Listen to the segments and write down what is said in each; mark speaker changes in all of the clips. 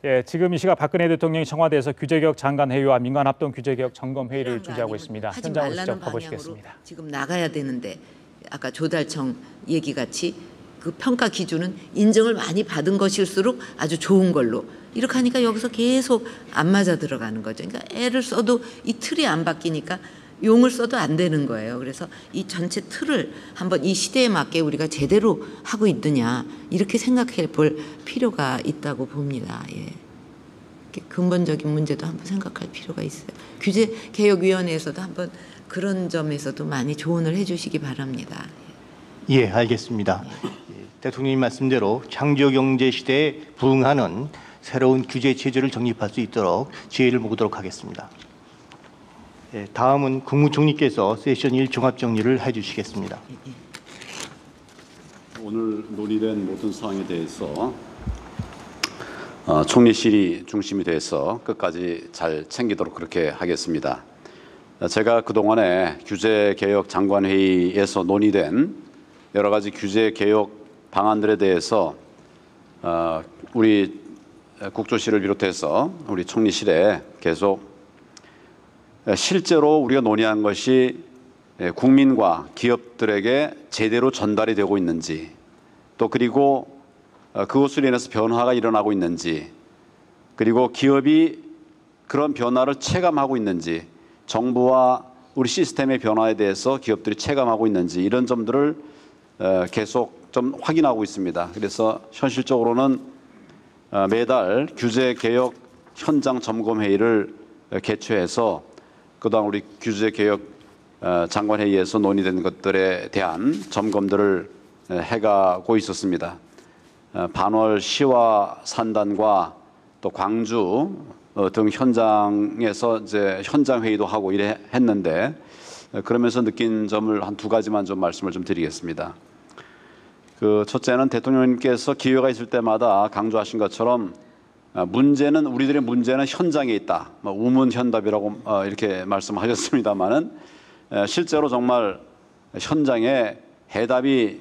Speaker 1: 예, 지금 이 시각 박근혜 대통령이 청와대에서 규제개혁 장관회의와 민간합동 규제개혁 점검회의를 주재하고 있습니다. 현장으로 직접 가보시겠습니다.
Speaker 2: 지금 나가야 되는데 아까 조달청 얘기같이 그 평가 기준은 인정을 많이 받은 것일수록 아주 좋은 걸로 이렇게 하니까 여기서 계속 안 맞아 들어가는 거죠. 그러니까 애를 써도 이 틀이 안 바뀌니까 용을 써도 안 되는 거예요. 그래서 이 전체 틀을 한번 이 시대에 맞게 우리가 제대로 하고 있느냐 이렇게 생각해 볼 필요가 있다고 봅니다. 예. 근본적인 문제도 한번 생각할 필요가 있어요. 규제개혁위원회에서도 한번 그런 점에서도 많이 조언을 해주시기 바랍니다.
Speaker 3: 예, 알겠습니다. 대통령님 말씀대로 창조경제 시대에 부응하는 새로운 규제 체제를 정립할 수 있도록 지혜를 모으도록 하겠습니다. 다음은 국무총리께서 세션 1 종합정리를 해주시겠습니다.
Speaker 4: 오늘 논의된 모든 사항에 대해서 총리실이 중심이 돼서 끝까지 잘 챙기도록 그렇게 하겠습니다. 제가 그동안에 규제개혁 장관회의에서 논의된 여러 가지 규제개혁 방안들에 대해서 우리 국조실을 비롯해서 우리 총리실에 계속 실제로 우리가 논의한 것이 국민과 기업들에게 제대로 전달이 되고 있는지 또 그리고 그것으로 인해서 변화가 일어나고 있는지 그리고 기업이 그런 변화를 체감하고 있는지 정부와 우리 시스템의 변화에 대해서 기업들이 체감하고 있는지 이런 점들을 계속 좀 확인하고 있습니다. 그래서 현실적으로는 매달 규제개혁 현장 점검회의를 개최해서 그동안 우리 규제개혁 장관회의에서 논의된 것들에 대한 점검들을 해가고 있었습니다. 반월 시와 산단과 또 광주 등 현장에서 이제 현장 회의도 하고 이래 했는데 그러면서 느낀 점을 한 두 가지만 좀 말씀을 좀 드리겠습니다. 그 첫째는 대통령님께서 기회가 있을 때마다 강조하신 것처럼 문제는 우리들의 문제는 현장에 있다. 우문현답이라고 이렇게 말씀하셨습니다만은 실제로 정말 현장에 해답이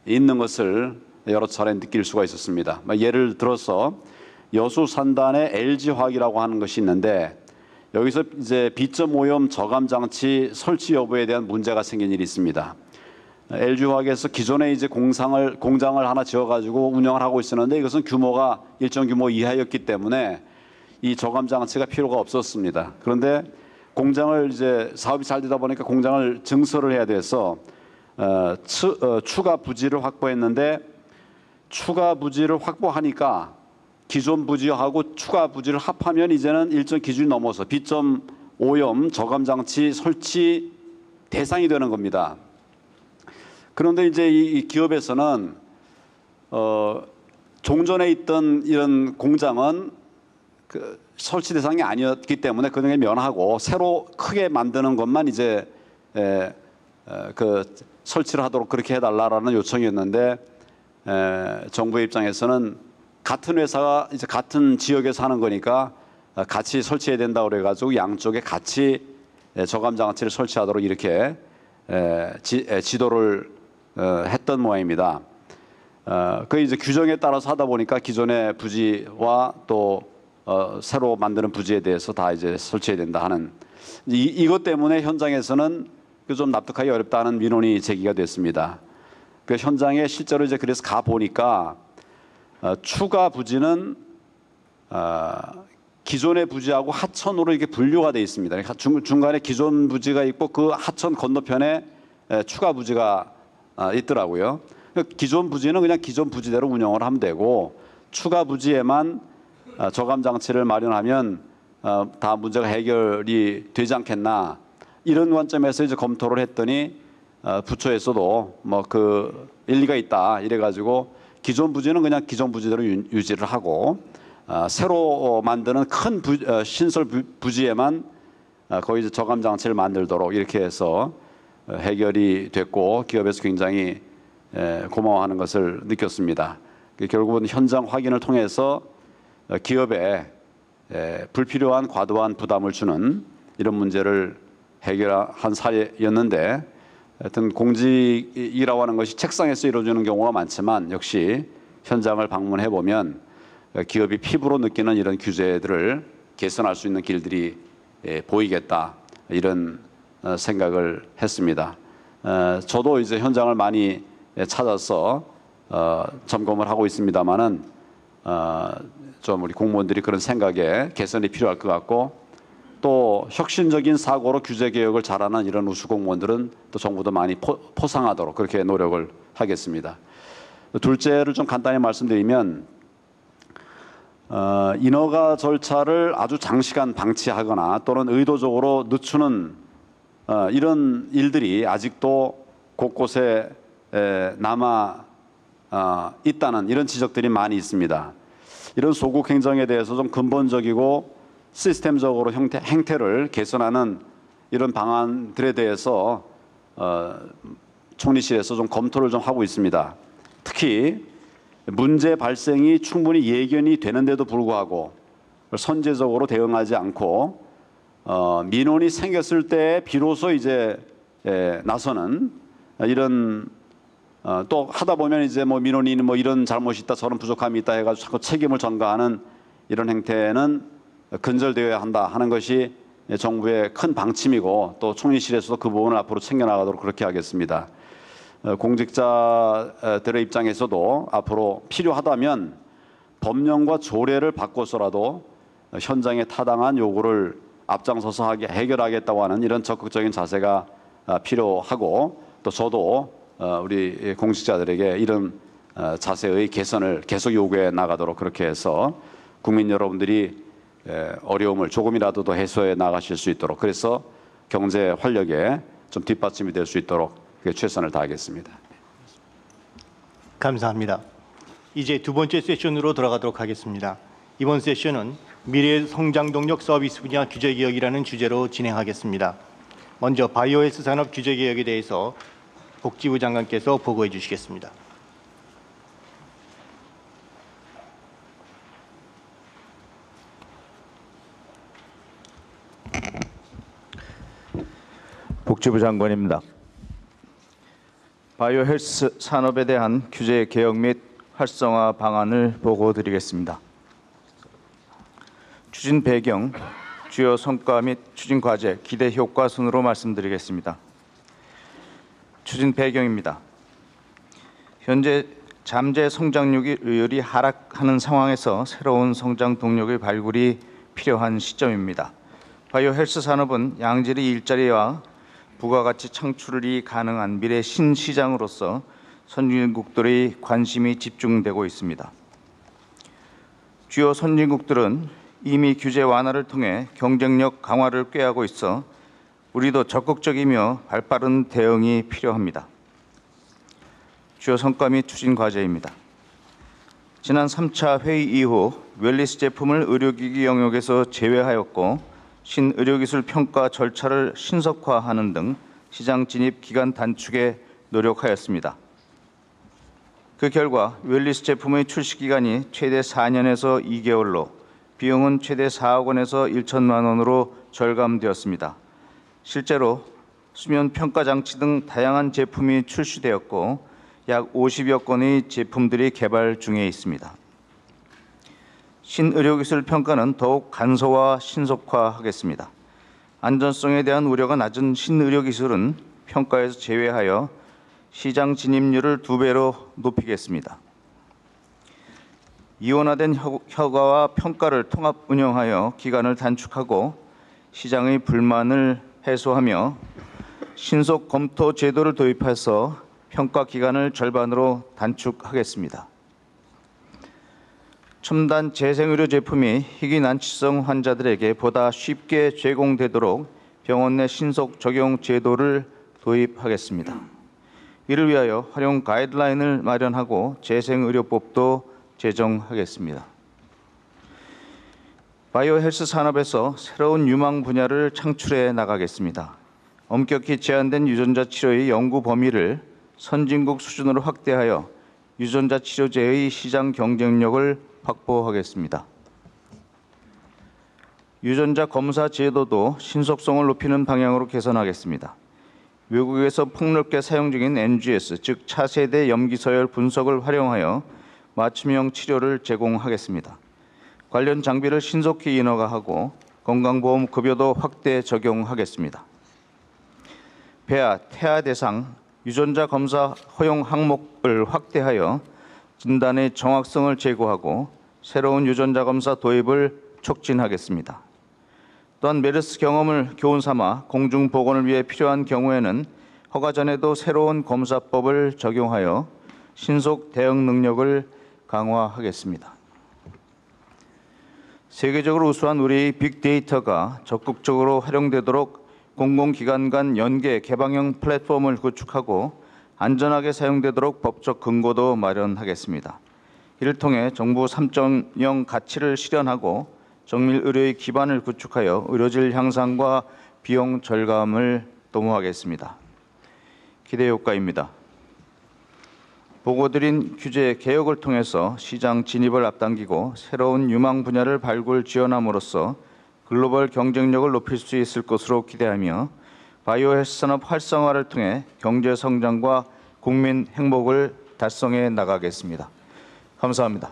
Speaker 4: 있는 것을 여러 차례 느낄 수가 있었습니다. 예를 들어서 여수 산단의 LG화학이라고 하는 것이 있는데 여기서 이제 비점 오염 저감 장치 설치 여부에 대한 문제가 생긴 일이 있습니다. LG화학에서 기존에 이제 공장을 하나 지어가지고 운영을 하고 있었는데 이것은 규모가 일정 규모 이하였기 때문에 이 저감 장치가 필요가 없었습니다. 그런데 공장을 이제 사업이 잘 되다 보니까 공장을 증설을 해야 돼서 추가 부지를 확보했는데 추가 부지를 확보하니까 기존 부지하고 추가 부지를 합하면 이제는 일정 기준이 넘어서 비점 오염 저감 장치 설치 대상이 되는 겁니다. 그런데 이제 이 기업에서는 종전에 있던 이런 공장은 그 설치 대상이 아니었기 때문에 그 등에 면하고 새로 크게 만드는 것만 이제 그 설치를 하도록 그렇게 해달라라는 요청이었는데 정부의 입장에서는 같은 회사가 이제 같은 지역에서 하는 거니까 같이 설치해야 된다고 그래가지고 양쪽에 같이 저감 장치를 설치하도록 이렇게 지도를 했던 모양입니다. 그 이제 규정에 따라서 하다 보니까 기존의 부지와 또 새로 만드는 부지에 대해서 다 이제 설치해야 된다 하는 이것 때문에 현장에서는 좀 납득하기 어렵다는 민원이 제기가 됐습니다. 그 현장에 실제로 이제 그래서 가 보니까 추가 부지는 기존의 부지하고 하천으로 이렇게 분류가 되어 있습니다. 중간에 기존 부지가 있고 그 하천 건너편에 추가 부지가 있더라고요. 기존 부지는 그냥 기존 부지대로 운영을 하면 되고 추가 부지에만 저감 장치를 마련하면 다 문제가 해결이 되지 않겠나 이런 관점에서 이제 검토를 했더니 부처에서도 뭐 그 일리가 있다 이래가지고 기존 부지는 그냥 기존 부지대로 유지를 하고 새로 만드는 큰 신설 부지에만 거기 이제 저감 장치를 만들도록 이렇게 해서 해결이 됐고 기업에서 굉장히 고마워하는 것을 느꼈습니다. 결국은 현장 확인을 통해서 기업에 불필요한 과도한 부담을 주는 이런 문제를 해결한 사례였는데 하여튼 공직이라고 하는 것이 책상에서 이루어지는 경우가 많지만 역시 현장을 방문해 보면 기업이 피부로 느끼는 이런 규제들을 개선할 수 있는 길들이 보이겠다, 이런 생각을 했습니다. 저도 이제 현장을 많이 찾아서 점검을 하고 있습니다만은 좀 우리 공무원들이 그런 생각에 개선이 필요할 것 같고, 또 혁신적인 사고로 규제 개혁을 잘하는 이런 우수 공무원들은 또 정부도 많이 포상하도록 그렇게 노력을 하겠습니다. 둘째를 좀 간단히 말씀드리면, 인허가 절차를 아주 장시간 방치하거나 또는 의도적으로 늦추는 이런 일들이 아직도 곳곳에 남아 있다는 이런 지적들이 많이 있습니다. 이런 소국 행정에 대해서 좀 근본적이고 시스템적으로 행태를 개선하는 이런 방안들에 대해서 총리실에서 좀 검토를 좀 하고 있습니다. 특히 문제 발생이 충분히 예견이 되는데도 불구하고 선제적으로 대응하지 않고 민원이 생겼을 때 비로소 이제 나서는 이런, 또 하다 보면 이제 뭐 민원이 뭐 이런 잘못이 있다 저런 부족함이 있다 해가지고 자꾸 책임을 전가하는 이런 행태는 근절되어야 한다 하는 것이 정부의 큰 방침이고, 또 총리실에서도 그 부분을 앞으로 챙겨나가도록 그렇게 하겠습니다. 공직자들의 입장에서도 앞으로 필요하다면 법령과 조례를 바꿔서라도 현장에 타당한 요구를 앞장서서 해결하겠다고 하는 이런 적극적인 자세가 필요하고, 또 저도 우리 공직자들에게 이런 자세의 개선을 계속 요구해 나가도록 그렇게 해서 국민 여러분들이 어려움을 조금이라도 더 해소해 나가실 수 있도록, 그래서 경제 활력에 좀 뒷받침이 될 수 있도록 최선을 다하겠습니다.
Speaker 3: 감사합니다. 이제 두 번째 세션으로 돌아가도록 하겠습니다. 이번 세션은 미래 성장 동력 서비스 분야 규제 개혁이라는 주제로 진행하겠습니다. 먼저 바이오헬스 산업 규제 개혁에 대해서 복지부 장관께서 보고해 주시겠습니다.
Speaker 5: 복지부 장관입니다. 바이오헬스 산업에 대한 규제 개혁 및 활성화 방안을 보고드리겠습니다. 추진 배경, 주요 성과 및 추진 과제, 기대 효과 순으로 말씀드리겠습니다. 추진 배경입니다. 현재 잠재 성장률이 하락하는 상황에서 새로운 성장 동력의 발굴이 필요한 시점입니다. 바이오헬스 산업은 양질의 일자리와 부가가치 창출이 가능한 미래 신시장으로서 선진국들의 관심이 집중되고 있습니다. 주요 선진국들은 이미 규제 완화를 통해 경쟁력 강화를 꾀하고 있어 우리도 적극적이며 발빠른 대응이 필요합니다. 주요 성과 및 추진 과제입니다. 지난 3차 회의 이후 웰리스 제품을 의료기기 영역에서 제외하였고, 신의료기술 평가 절차를 신속화하는 등 시장 진입 기간 단축에 노력하였습니다. 그 결과 웰리스 제품의 출시 기간이 최대 4년에서 2개월로 비용은 최대 4억 원에서 1천만 원으로 절감되었습니다. 실제로 수면 평가 장치 등 다양한 제품이 출시되었고, 약 50여 건의 제품들이 개발 중에 있습니다. 신의료기술 평가는 더욱 간소화, 신속화하겠습니다. 안전성에 대한 우려가 낮은 신의료기술은 평가에서 제외하여 시장 진입률을 2배로 높이겠습니다. 이원화된 허가와 평가를 통합 운영하여 기간을 단축하고 시장의 불만을 해소하며 신속 검토 제도를 도입해서 평가 기간을 절반으로 단축하겠습니다. 첨단 재생의료 제품이 희귀난치성 환자들에게 보다 쉽게 제공되도록 병원 내 신속 적용 제도를 도입하겠습니다. 이를 위하여 활용 가이드라인을 마련하고 재생의료법도 제정하겠습니다. 바이오헬스 산업에서 새로운 유망 분야를 창출해 나가겠습니다. 엄격히 제한된 유전자 치료의 연구 범위를 선진국 수준으로 확대하여 유전자 치료제의 시장 경쟁력을 확보하겠습니다. 유전자 검사 제도도 신속성을 높이는 방향으로 개선하겠습니다. 외국에서 폭넓게 사용 중인 NGS, 즉 차세대 염기서열 분석을 활용하여 맞춤형 치료를 제공하겠습니다. 관련 장비를 신속히 인허가하고 건강보험 급여도 확대 적용하겠습니다. 폐하, 태아 대상 유전자 검사 허용 항목을 확대하여 진단의 정확성을 제고하고 새로운 유전자 검사 도입을 촉진하겠습니다. 또한 메르스 경험을 교훈 삼아 공중 보건을 위해 필요한 경우에는 허가 전에도 새로운 검사법을 적용하여 신속 대응 능력을 강화하겠습니다. 세계적으로 우수한 우리 빅데이터가 적극적으로 활용되도록 공공기관 간 연계 개방형 플랫폼을 구축하고 안전하게 사용되도록 법적 근거도 마련하겠습니다. 이를 통해 정부 3.0 가치를 실현하고 정밀 의료의 기반을 구축하여 의료질 향상과 비용 절감을 도모하겠습니다. 기대 효과입니다. 보고드린 규제 개혁을 통해서 시장 진입을 앞당기고 새로운 유망 분야를 발굴 지원함으로써 글로벌 경쟁력을 높일 수 있을 것으로 기대하며 바이오 헬스 산업 활성화를 통해 경제 성장과 국민 행복을 달성해 나가겠습니다. 감사합니다.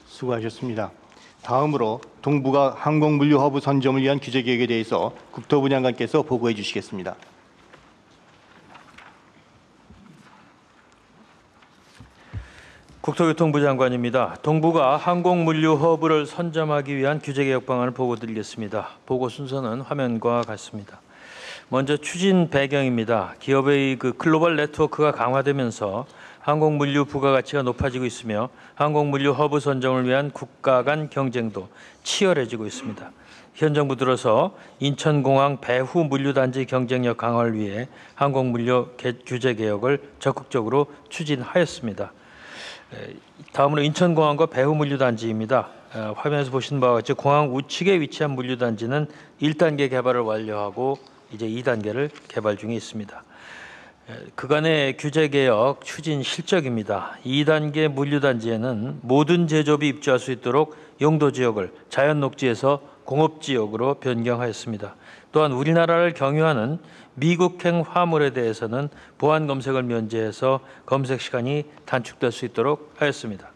Speaker 3: 수고하셨습니다. 다음으로 동부가 항공물류 허브 선점을 위한 규제 개혁에 대해서 국토부 장관께서 보고해 주시겠습니다.
Speaker 6: 국토교통부 장관입니다. 동부가 항공물류 허브를 선점하기 위한 규제개혁 방안을 보고드리겠습니다. 보고 순서는 화면과 같습니다. 먼저 추진 배경입니다. 기업의 글로벌 네트워크가 강화되면서 항공물류 부가가치가 높아지고 있으며 항공물류 허브 선점을 위한 국가 간 경쟁도 치열해지고 있습니다. 현 정부 들어서 인천공항 배후 물류단지 경쟁력 강화를 위해 항공물류 규제개혁을 적극적으로 추진하였습니다. 다음으로 인천공항과 배후 물류단지입니다. 화면에서 보시는 바와 같이 공항 우측에 위치한 물류단지는 1단계 개발을 완료하고 이제 2단계를 개발 중에 있습니다. 그간의 규제개혁 추진 실적입니다. 2단계 물류단지에는 모든 제조업이 입주할 수 있도록 용도지역을 자연녹지에서 공업지역으로 변경하였습니다. 또한 우리나라를 경유하는 미국행 화물에 대해서는 보안 검색을 면제해서 검색 시간이 단축될 수 있도록 하였습니다.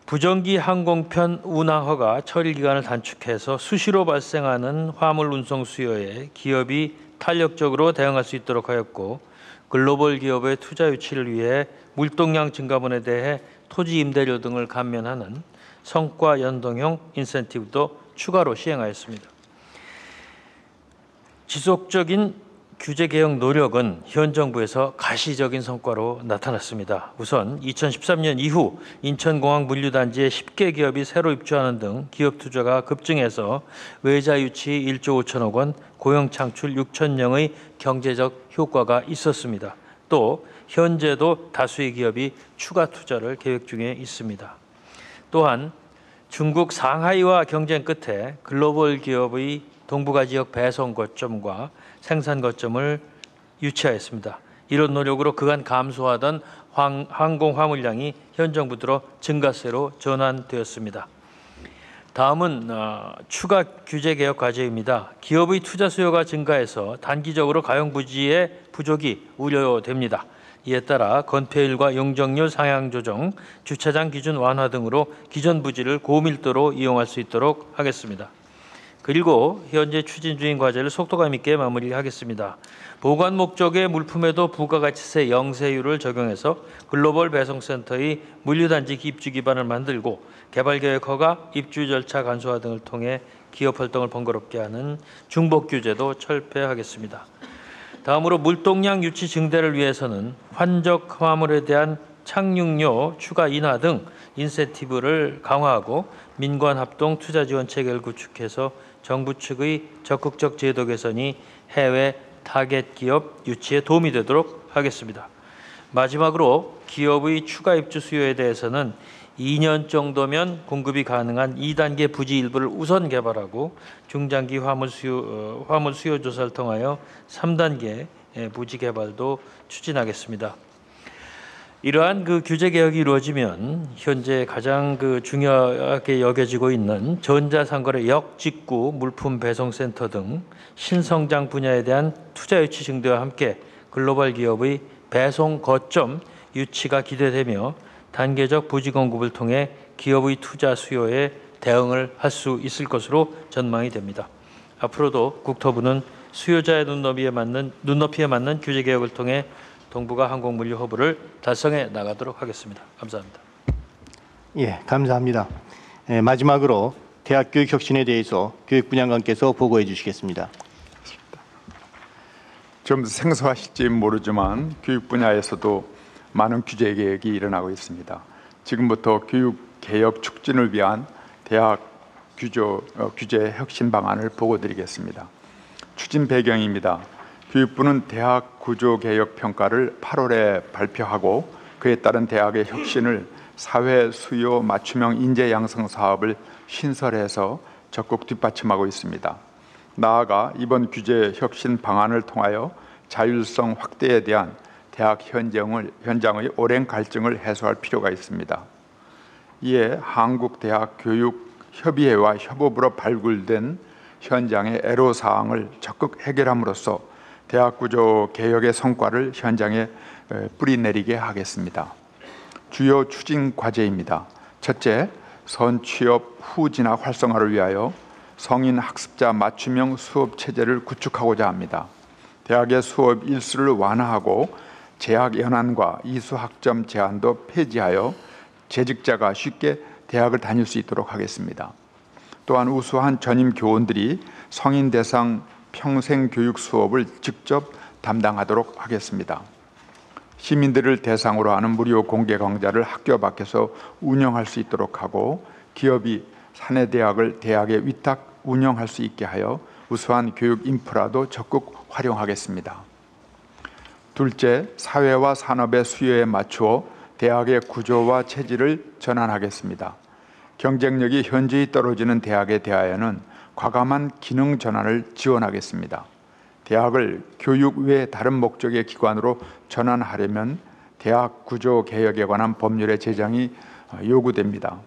Speaker 6: 부정기 항공편 운항허가 처리 기간을 단축해서 수시로 발생하는 화물 운송 수요에 기업이 탄력적으로 대응할 수 있도록 하였고, 글로벌 기업의 투자 유치를 위해 물동량 증가분에 대해 토지 임대료 등을 감면하는 성과 연동형 인센티브도 추가로 시행하였습니다. 지속적인 규제 개혁 노력은 현 정부에서 가시적인 성과로 나타났습니다. 우선 2013년 이후 인천공항 물류단지에 10개 기업이 새로 입주하는 등 기업 투자가 급증해서 외자 유치 1조 5천억 원, 고용 창출 6천명의 경제적 효과가 있었습니다. 또 현재도 다수의 기업이 추가 투자를 계획 중에 있습니다. 또한 중국 상하이와 경쟁 끝에 글로벌 기업의 동북아 지역 배송 거점과 생산 거점을 유치하였습니다. 이런 노력으로 그간 감소하던 항공 화물량이 현 정부 들어 증가세로 전환되었습니다. 다음은 추가 규제 개혁 과제입니다. 기업의 투자 수요가 증가해서 단기적으로 가용 부지의 부족이 우려됩니다. 이에 따라 건폐율과 용적률 상향 조정, 주차장 기준 완화 등으로 기존 부지를 고밀도로 이용할 수 있도록 하겠습니다. 그리고 현재 추진 중인 과제를 속도감 있게 마무리하겠습니다. 보관 목적의 물품에도 부가가치세 영세율을 적용해서 글로벌 배송센터의 물류단지 입주 기반을 만들고 개발계획 허가, 입주 절차 간소화 등을 통해 기업 활동을 번거롭게 하는 중복 규제도 철폐하겠습니다. 다음으로 물동량 유치 증대를 위해서는 환적 화물에 대한 착륙료 추가 인하 등 인센티브를 강화하고 민관 합동 투자 지원 체계를 구축해서 정부 측의 적극적 제도 개선이 해외 타겟 기업 유치에 도움이 되도록 하겠습니다. 마지막으로 기업의 추가 입주 수요에 대해서는 2년 정도면 공급이 가능한 2단계 부지 일부를 우선 개발하고 중장기 화물 수요 조사를 통하여 3단계 부지 개발도 추진하겠습니다. 이러한 규제 개혁이 이루어지면 현재 가장 중요하게 여겨지고 있는 전자상거래 역직구 물품 배송센터 등 신성장 분야에 대한 투자 유치 증대와 함께 글로벌 기업의 배송 거점 유치가 기대되며 단계적 부지 공급을 통해 기업의 투자 수요에 대응을 할 수 있을 것으로 전망이 됩니다. 앞으로도 국토부는 수요자의 눈높이에 맞는 규제 개혁을 통해 동북아 항공물류 허브를 달성해 나가도록 하겠습니다. 감사합니다.
Speaker 3: 예, 감사합니다. 마지막으로 대학 교육 혁신에 대해서 교육부 장관께서 보고해 주시겠습니다.
Speaker 7: 좀 생소하실지 모르지만 교육 분야에서도 많은 규제 개혁이 일어나고 있습니다. 지금부터 교육 개혁 촉진을 위한 대학 규제 혁신 방안을 보고드리겠습니다. 추진 배경입니다. 교육부는 대학 구조 개혁 평가를 8월에 발표하고 그에 따른 대학의 혁신을 사회 수요 맞춤형 인재 양성 사업을 신설해서 적극 뒷받침하고 있습니다. 나아가 이번 규제 혁신 방안을 통하여 자율성 확대에 대한 대학 현장의 오랜 갈증을 해소할 필요가 있습니다. 이에 한국대학교육협의회와 협업으로 발굴된 현장의 애로사항을 적극 해결함으로써 대학구조 개혁의 성과를 현장에 뿌리내리게 하겠습니다. 주요 추진 과제입니다. 첫째, 선취업 후 진학 활성화를 위하여 성인 학습자 맞춤형 수업 체제를 구축하고자 합니다. 대학의 수업 일수를 완화하고 재학 연한과 이수 학점 제한도 폐지하여 재직자가 쉽게 대학을 다닐 수 있도록 하겠습니다. 또한 우수한 전임 교원들이 성인 대상 평생 교육 수업을 직접 담당하도록 하겠습니다. 시민들을 대상으로 하는 무료 공개 강좌를 학교 밖에서 운영할 수 있도록 하고 기업이 사내 대학을 대학에 위탁 운영할 수 있게 하여 우수한 교육 인프라도 적극 활용하겠습니다. 둘째, 사회와 산업의 수요에 맞추어 대학의 구조와 체질을 전환하겠습니다. 경쟁력이 현저히 떨어지는 대학에 대하여는 과감한 기능 전환을 지원하겠습니다. 대학을 교육 외 다른 목적의 기관으로 전환하려면 대학 구조 개혁에 관한 법률의 제정이 요구됩니다.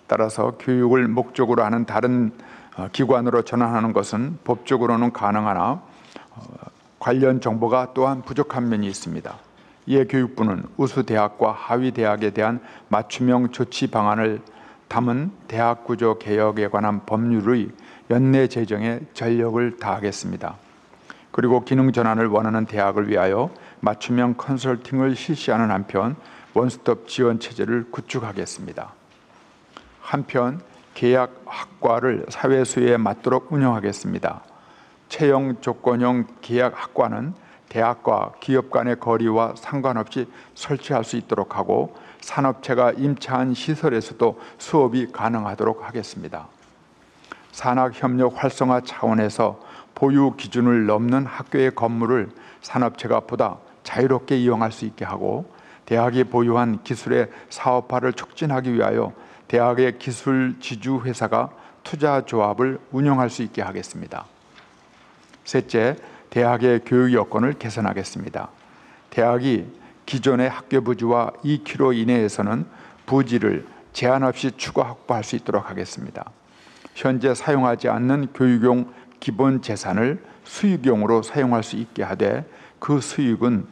Speaker 7: 따라서 교육을 목적으로 하는 다른 기관으로 전환하는 것은 법적으로는 가능하나 관련 정보가 또한 부족한 면이 있습니다. 이에 교육부는 우수 대학과 하위 대학에 대한 맞춤형 조치 방안을 담은 대학 구조 개혁에 관한 법률의 연내 제정에 전력을 다하겠습니다. 그리고 기능 전환을 원하는 대학을 위하여 맞춤형 컨설팅을 실시하는 한편 원스톱 지원 체제를 구축하겠습니다. 한편 계약 학과를 사회 수요에 맞도록 운영하겠습니다. 채용 조건형 계약 학과는 대학과 기업 간의 거리와 상관없이 설치할 수 있도록 하고 산업체가 임차한 시설에서도 수업이 가능하도록 하겠습니다. 산학협력 활성화 차원에서 보유 기준을 넘는 학교의 건물을 산업체가 보다 자유롭게 이용할 수 있게 하고 대학이 보유한 기술의 사업화를 촉진하기 위하여 대학의 기술 지주 회사가 투자 조합을 운영할 수 있게 하겠습니다. 셋째, 대학의 교육 여건을 개선하겠습니다. 대학이 기존의 학교 부지와 2km 이내에서는 부지를 제한 없이 추가 확보할 수 있도록 하겠습니다. 현재 사용하지 않는 교육용 기본 재산을 수익용으로 사용할 수 있게 하되 그 수익은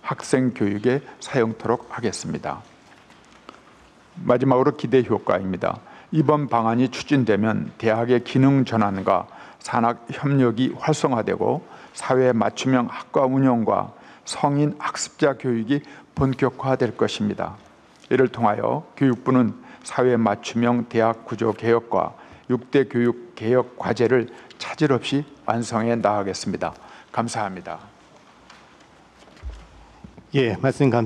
Speaker 7: 학생 교육에 사용토록 하겠습니다. 마지막으로 기대 효과입니다. 이번 방안이 추진되면 대학의 기능 전환과 산학 협력이 활성화되고 사회 맞춤형 학과 운영과 성인 학습자 교육이 본격화될 것입니다. 이를 통하여 교육부는 사회 맞춤형 대학 구조 개혁과 6대 교육 개혁 과제를 차질 없이 완성해 나가겠습니다. 감사합니다.
Speaker 3: 예, 말씀 감사합니다.